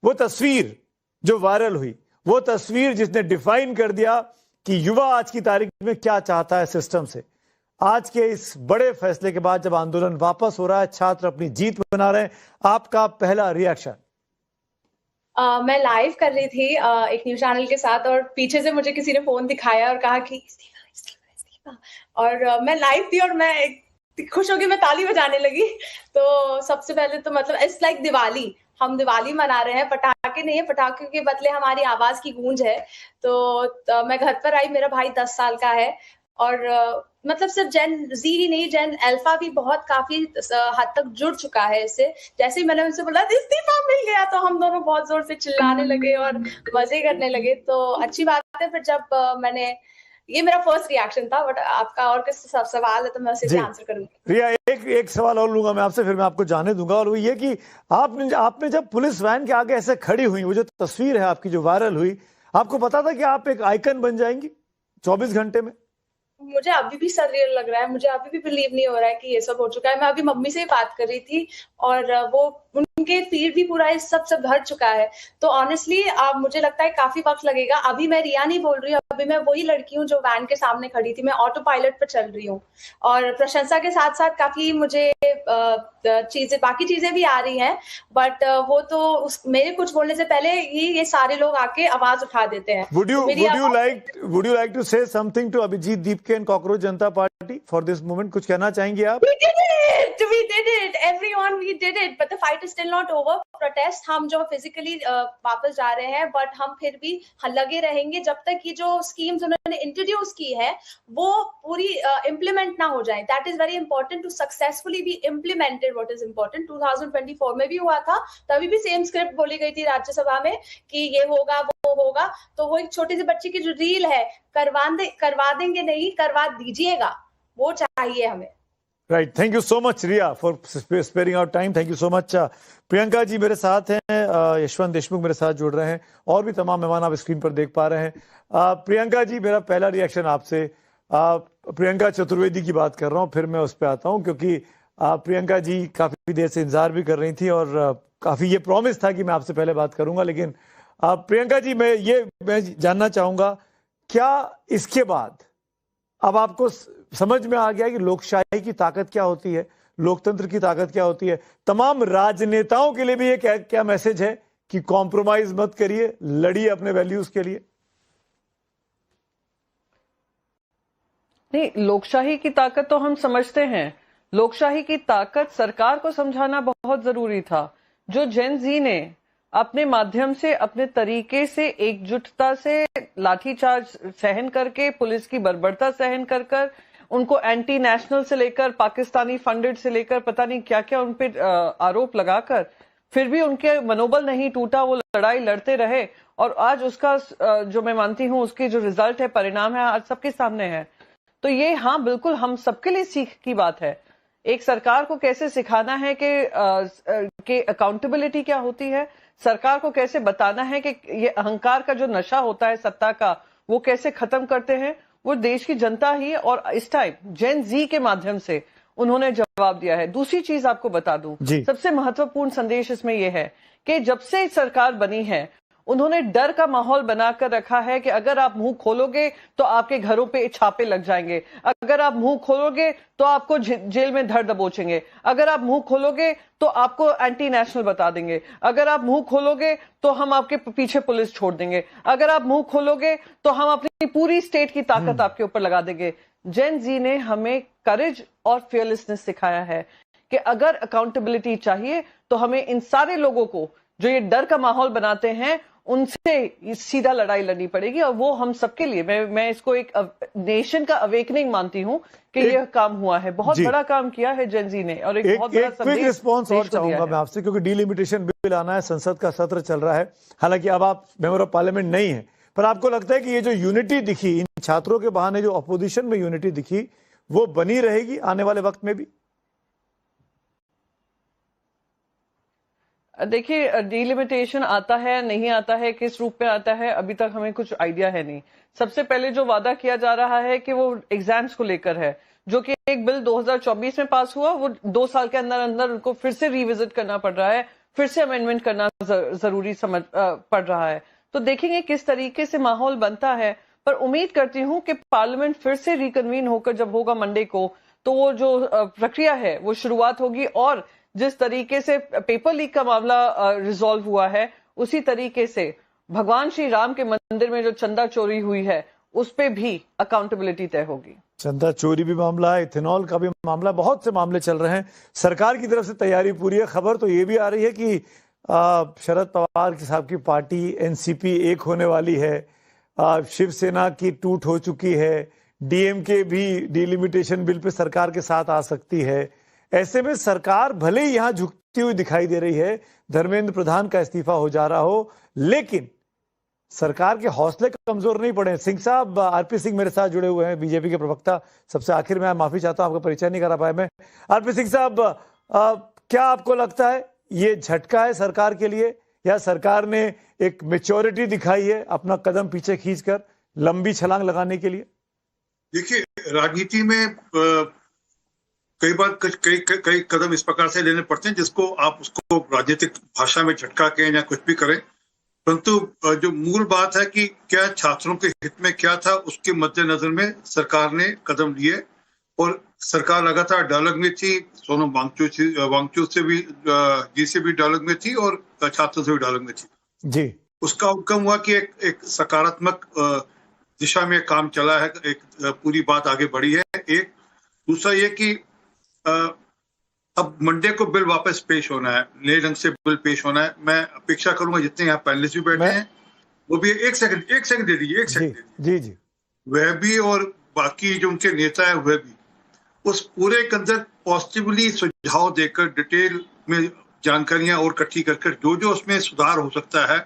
वो तस्वीर जो वायरल हुई, वो तस्वीर जिसने डिफाइन कर दिया कि युवा आज की तारीख में क्या चाहता है सिस्टम से। आज के इस बड़े फैसले के बाद जब आंदोलन वापस हो रहा है, छात्र अपनी जीत बना रहे हैं, आपका पहला रिएक्शन? मैं लाइव कर रही थी एक न्यूज चैनल के साथ और पीछे से मुझे किसी ने फोन दिखाया और कहा कि इस्तीफा। और मैं लाइव थी और मैं खुश होकर मैं ताली बजाने लगी। तो सबसे पहले तो मतलब इट्स लाइक दिवाली, हम दिवाली मना रहे हैं, पटाखे नहीं है, पटाखे के बदले हमारी आवाज की गूंज है। तो मैं घर पर आई, मेरा भाई 10 साल का है और मतलब सिर्फ जेन जी ही नहीं, जेन अल्फा भी बहुत काफी हद तक जुड़ चुका है इससे। जैसे ही मैंने उनसे बोला इस्तीफा मिल गया तो हम दोनों बहुत जोर से चिल्लाने लगे और मजे करने लगे। तो अच्छी बात है। फिर जब मैंने, ये मेरा फर्स्ट रिएक्शन था, बट आपका और किस सवाल है तो मैं उसे भी आंसर करूंगी। रिया, एक सवाल और लूंगा मैं आपसे, फिर मैं आपको जाने दूंगा, और वो ये कि आपने जब पुलिस वैन के आगे ऐसे खड़ी हुई, वो जो तस्वीर है आपकी जो वायरल हुई, आपको पता था कि आप एक आइकन बन जाएंगी 24 घंटे में? मुझे अभी भी सररियल लग रहा है, मुझे अभी भी बिलीव नहीं हो रहा है कि ये सब हो चुका है। मैं अभी मम्मी से बात कर रही थी और वो उनके फीड भी पूरा इस सब भर चुका है। तो ऑनेस्टली मुझे लगता है काफी वक्त लगेगा। अभी मैं रिया नहीं बोल रही हूँ, अभी मैं वही लड़की हूँ जो वैन के सामने खड़ी थी। मैं ऑटो पायलट पर चल रही हूँ और प्रशंसा के साथ साथ काफी मुझे बाकी चीजें भी आ रही हैं, बट वो तो मेरे कुछ बोलने से पहले ही ये सारे लोग आके आवाज उठा देते हैं। Would you like to say something to Abhijit Deepke and Cockroach Janata Party for this moment? कुछ कहना चाहेंगे आप? We did it, everyone, we did it, but the fight is still not over. Protest हम जो physically वापस जा रहे हैं, बट हम फिर भी लगे रहेंगे जब तक ये जो स्कीम्स उन्होंने इंट्रोड्यूस की है वो पूरी इम्प्लीमेंट ना हो जाए। That is very important to successfully be implemented. What is important, 2024 में भी हुआ था, तभी भी सेम स्क्रिप्ट बोली गई थी राज्यसभा में कि ये होगा वो होगा। तो वो एक छोटी सी बच्ची की जो रील है, करवा देंगे नहीं, करवा दीजिएगा, वो चाहिए हमें। Right, thank you so much Riya for sparing our time. Thank you so much. Priyanka ji मेरे साथ हैं, यशवंत देशमुख मेरे साथ जुड़ रहे हैं, और भी तमाम मेहमान आप स्क्रीन पर देख पा रहे हैं। प्रियंका जी, मेरा पहला रिएक्शन आपसे, प्रियंका चतुर्वेदी की बात कर रहा हूं, फिर मैं उस पर आता हूं, क्योंकि प्रियंका जी काफी देर से इंतजार भी कर रही थी और काफी ये प्रॉमिस था कि मैं आपसे पहले बात करूंगा। लेकिन प्रियंका जी, मैं जानना चाहूंगा, क्या इसके बाद अब आपको समझ में आ गया कि लोकशाही की ताकत क्या होती है, लोकतंत्र की ताकत क्या होती है? तमाम राजनेताओं के लिए भी ये क्या मैसेज है कि कॉम्प्रोमाइज मत करिए, लड़िए अपने वैल्यूज के लिए? नहीं, लोकशाही की ताकत तो हम समझते हैं। लोकशाही की ताकत सरकार को समझाना बहुत जरूरी था। जो जेन जी ने अपने माध्यम से, अपने तरीके से, एकजुटता से लाठीचार्ज सहन करके, पुलिस की बर्बरता सहन कर उनको एंटी नेशनल से लेकर पाकिस्तानी फंडेड से लेकर पता नहीं क्या क्या उन पे आरोप लगाकर, फिर भी उनके मनोबल नहीं टूटा, वो लड़ाई लड़ते रहे और आज उसका जो मैं मानती हूं उसकी जो रिजल्ट है, परिणाम है, आज सबके सामने है। तो ये हाँ बिल्कुल हम सबके लिए सीख की बात है। एक सरकार को कैसे सिखाना है कि अकाउंटेबिलिटी क्या होती है, सरकार को कैसे बताना है कि ये अहंकार का जो नशा होता है सत्ता का, वो कैसे खत्म करते हैं, वो देश की जनता ही, और इस टाइम जेन जी के माध्यम से उन्होंने जवाब दिया है। दूसरी चीज आपको बता दूं, सबसे महत्वपूर्ण संदेश इसमें यह है कि जब से सरकार बनी है उन्होंने डर का माहौल बनाकर रखा है कि अगर आप मुंह खोलोगे तो आपके घरों पे छापे लग जाएंगे, अगर आप मुंह खोलोगे तो आपको जेल में धर दबोचेंगे, अगर आप मुंह खोलोगे तो आपको एंटी नेशनल बता देंगे, अगर आप मुंह खोलोगे तो हम आपके पीछे पुलिस छोड़ देंगे, अगर आप मुंह खोलोगे तो हम अपनी पूरी स्टेट की ताकत आपके ऊपर लगा देंगे। जेन जी ने हमें करेज और फियरलेसनेस सिखाया है कि अगर अकाउंटेबिलिटी चाहिए तो हमें इन सारे लोगों को जो ये डर का माहौल बनाते हैं उनसे सीधा लड़ाई लड़नी पड़ेगी। और वो हम सबके लिए, मैं इसको एक नेशन का अवेकनिंग मानती हूं कि यह काम हुआ है, बहुत बड़ा काम किया है जेन जी ने, और एक बहुत बड़ा क्विक रिस्पॉन्स और चाहूंगा मैं आपसे, क्योंकि डिलिमिटेशन बिल आना है, संसद का सत्र चल रहा है, हालांकि अब आप मेंबर ऑफ पार्लियामेंट नहीं है, पर आपको लगता है कि ये जो यूनिटी दिखी इन छात्रों के बहाने, जो अपोजिशन में यूनिटी दिखी, वो बनी रहेगी आने वाले वक्त में भी? देखिए, डिलिमिटेशन आता है नहीं आता है, किस रूप में आता है, अभी तक हमें कुछ आइडिया है नहीं। सबसे पहले जो वादा किया जा रहा है कि वो एग्जाम्स को लेकर है, जो कि एक बिल 2024 में पास हुआ, वो 2 साल के अंदर अंदर उनको फिर से रिविजिट करना पड़ रहा है, फिर से अमेंडमेंट करना जरूरी पड़ रहा है। तो देखेंगे किस तरीके से माहौल बनता है, पर उम्मीद करती हूँ कि पार्लियामेंट फिर से रिकन्वीन होकर जब होगा मंडे को, तो वो जो प्रक्रिया है वो शुरुआत होगी, और जिस तरीके से पेपर लीक का मामला रिजॉल्व हुआ है, उसी तरीके से भगवान श्री राम के मंदिर में जो चंदा चोरी हुई है उस पे भी अकाउंटेबिलिटी तय होगी। चंदा चोरी भी मामला है, इथेनॉल का भी मामला, बहुत से मामले चल रहे हैं। सरकार की तरफ से तैयारी पूरी है। खबर तो ये भी आ रही है कि शरद पवार साहब की पार्टी एनसीपी एक होने वाली है, शिवसेना की टूट हो चुकी है, डीएमके भी डिलिमिटेशन बिल पे सरकार के साथ आ सकती है। ऐसे में सरकार भले ही यहां झुकती हुई दिखाई दे रही है, धर्मेंद्र प्रधान का इस्तीफा हो जा रहा हो, लेकिन सरकार के हौसले कमजोर नहीं पड़े। सिंह साहब, आरपी सिंह मेरे साथ जुड़े हुए हैं, बीजेपी के प्रवक्ता। सबसे आखिर में माफी चाहता हूं, आपका परिचय नहीं करा पाया मैं। आरपी सिंह साहब, क्या आपको लगता है ये झटका है सरकार के लिए, या सरकार ने एक मेच्योरिटी दिखाई है अपना कदम पीछे खींचकर लंबी छलांग लगाने के लिए? देखिए, राजनीति में कई बार कई कदम इस प्रकार से लेने पड़ते हैं जिसको आप उसको राजनीतिक भाषा में झटका कहें या कुछ भी करें, परंतु जो मूल बात है कि क्या छात्रों के हित में क्या था, उसके मद्देनजर में सरकार ने कदम लिए, और सरकार लगातार डायलॉग में थी। सोनम वांगचुक से भी जी से भी डायलॉग में थी और छात्रों से भी डायलॉग में थी जी। उसका आउटकम हुआ कि एक सकारात्मक दिशा में काम चला है, एक पूरी बात आगे बढ़ी है। एक दूसरा ये कि अब मंडे को बिल वापस पेश होना है, नए ढंग से बिल पेश होना है। मैं अपेक्षा करूंगा जितने यहाँ पैनलिस्ट भी बैठे हैं वो भी एक सेकंड दे दीजिए, एक सेकंड जी जी, वह भी और बाकी जो उनके नेता है वह भी उस पूरे के अंदर पॉजिटिवली सुझाव देकर डिटेल में जानकारियां और इकट्ठी कर जो उसमें सुधार हो सकता है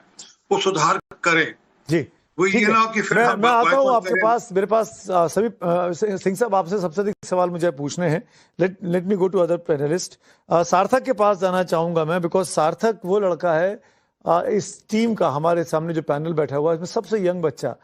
वो सुधार करें जी। वो ये ना हो कि फिर मैं आता हूं आपके पास। मेरे पास सभी सिंह साहब, आपसे सबसे अधिक सवाल मुझे पूछने हैं। Let me go to other panelist. Sarthak के पास जाना चाहूंगा मैं, बिकॉज सार्थक वो लड़का है इस टीम का, हमारे सामने जो पैनल बैठा हुआ है इसमें सबसे यंग बच्चा,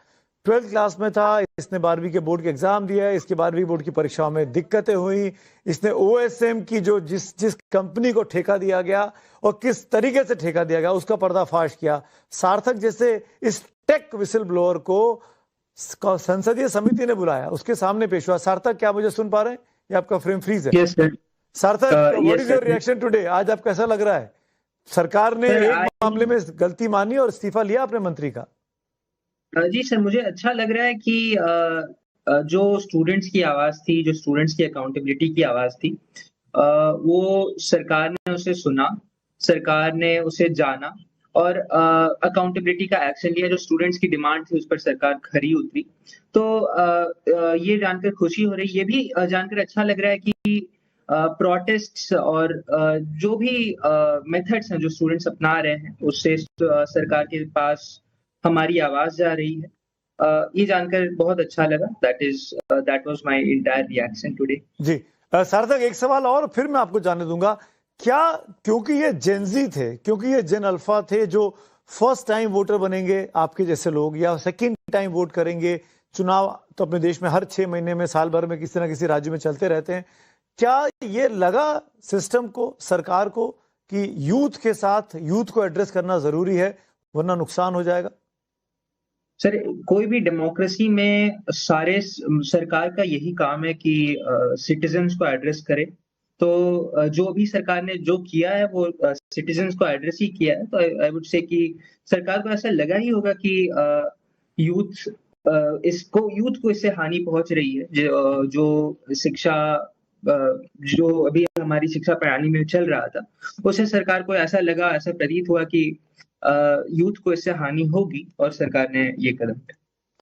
12th क्लास में था। इसने 12वीं के बोर्ड के एग्जाम दिया है, इसके 12वीं बोर्ड की परीक्षाओं में दिक्कतें हुई। इसने ओएसएम की जो जिस कंपनी को ठेका दिया गया और किस तरीके से ठेका दिया गया उसका पर्दाफाश किया। सार्थक जैसे इस टेक विसल ब्लोअर को संसदीय समिति ने बुलाया, उसके सामने पेश हुआ। सार्थक, क्या मुझे सुन पा रहे हैं? ये आपका फ्रेम फ्रीज है। yes, सार्थक, what is your reaction today? आज आप कैसा लग रहा है? सरकार ने एक मामले में गलती मानी और इस्तीफा लिया अपने मंत्री का। जी सर, मुझे अच्छा लग रहा है कि जो स्टूडेंट्स की आवाज थी, जो स्टूडेंट्स की अकाउंटेबिलिटी की आवाज थी, वो सरकार ने उसे सुना, सरकार ने उसे जाना और अकाउंटेबिलिटी का एक्शन लिया। जो स्टूडेंट्स की डिमांड थी उस पर सरकार खरी उतरी। तो ये जानकर खुशी हो रही, ये भी जानकर अच्छा लग रहा है कि प्रोटेस्ट्स और जो भी मेथड्स हैं जो स्टूडेंट्स अपना रहे हैं उससे सरकार के पास हमारी आवाज जा रही है। ये जानकर बहुत अच्छा लगा। That was my entire reaction today. जी सार्थक, एक सवाल और फिर मैं आपको जानने दूंगा। क्या क्योंकि ये जेनजी थे, क्योंकि ये जेन अल्फा थे जो फर्स्ट टाइम वोटर बनेंगे आपके जैसे लोग, या सेकंड टाइम वोट करेंगे, चुनाव तो अपने देश में हर 6 महीने में, साल भर में किसी ना किसी राज्य में चलते रहते हैं, क्या ये लगा सिस्टम को, सरकार को, कि यूथ के साथ यूथ को एड्रेस करना जरूरी है वरना नुकसान हो जाएगा? सर, कोई भी डेमोक्रेसी में सारे सरकार का यही काम है कि सिटीजन्स को एड्रेस करे। तो जो भी सरकार ने जो किया है वो सिटीजन्स को एड्रेस ही किया है। तो आई वुड से कि सरकार को ऐसा लगा ही होगा कि यूथ को इससे हानि पहुंच रही है। जो शिक्षा, जो अभी हमारी शिक्षा प्रणाली में चल रहा था, उसे सरकार को ऐसा लगा, ऐसा प्रतीत हुआ कि यूथ को इससे हानि होगी और सरकार ने ये कदम उठाया।